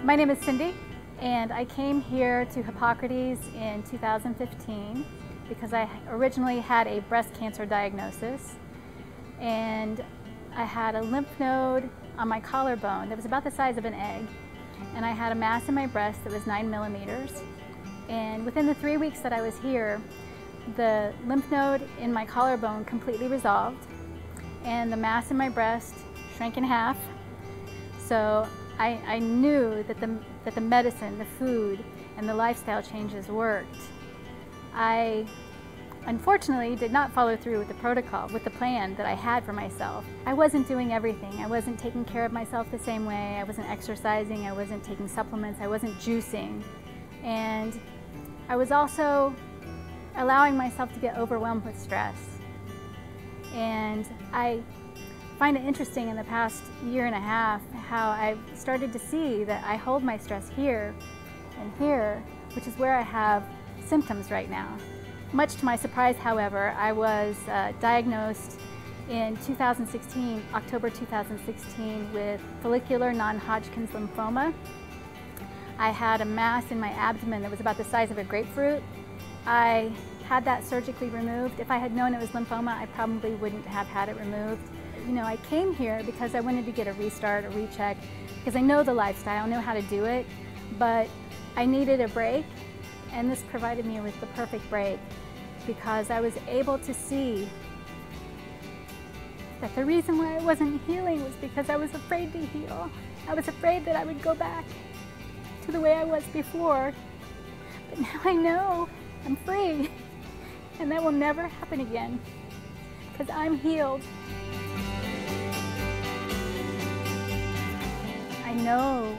My name is Cindy, and I came here to Hippocrates in 2015 because I originally had a breast cancer diagnosis, and I had a lymph node on my collarbone that was about the size of an egg, and I had a mass in my breast that was 9 millimeters. And within the 3 weeks that I was here, the lymph node in my collarbone completely resolved, and the mass in my breast shrank in half. So I knew that the medicine, the food, and the lifestyle changes worked. I unfortunately did not follow through with the protocol, with the plan that I had for myself. I wasn't doing everything. I wasn't taking care of myself the same way. I wasn't exercising. I wasn't taking supplements. I wasn't juicing. And I was also allowing myself to get overwhelmed with stress. And I find it interesting in the past year and a half how I've started to see that I hold my stress here and here, which is where I have symptoms right now. Much to my surprise, however, I was diagnosed in 2016, October 2016, with follicular non-Hodgkins lymphoma. I had a mass in my abdomen that was about the size of a grapefruit. I had that surgically removed. If I had known it was lymphoma, I probably wouldn't have had it removed. You know, I came here because I wanted to get a restart, a recheck, because I know the lifestyle, I know how to do it, but I needed a break, and this provided me with the perfect break because I was able to see that the reason why I wasn't healing was because I was afraid to heal. I was afraid that I would go back to the way I was before, but now I know I'm free, and that will never happen again because I'm healed. I know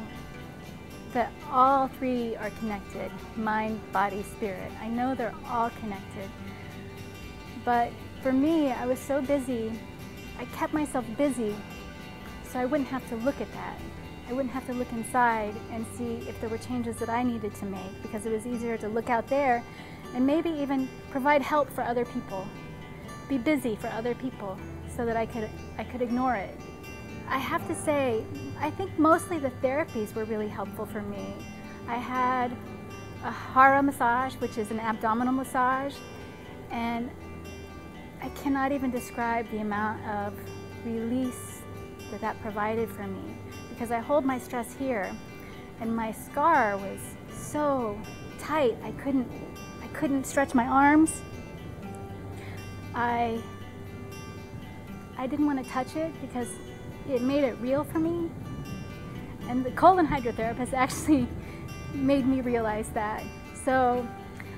that all three are connected, mind, body, spirit. I know they're all connected. But for me, I was so busy, I kept myself busy so I wouldn't have to look at that. I wouldn't have to look inside and see if there were changes that I needed to make, because it was easier to look out there and maybe even provide help for other people, be busy for other people so that I could ignore it. I have to say, I think mostly the therapies were really helpful for me. I had a hara massage, which is an abdominal massage, and I cannot even describe the amount of release that provided for me, because I hold my stress here, and my scar was so tight I couldn't stretch my arms. I didn't want to touch it because it made it real for me. And the colon hydrotherapist actually made me realize that. So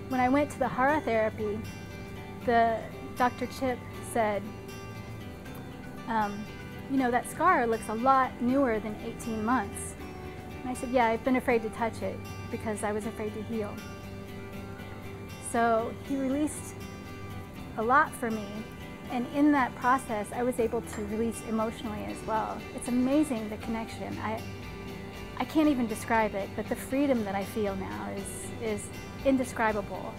when I went to the hara therapy, Dr. Chip said, you know, that scar looks a lot newer than 18 months. And I said, yeah, I've been afraid to touch it because I was afraid to heal. So he released a lot for me. And in that process, I was able to release emotionally as well. It's amazing, the connection. I can't even describe it, but the freedom that I feel now is indescribable.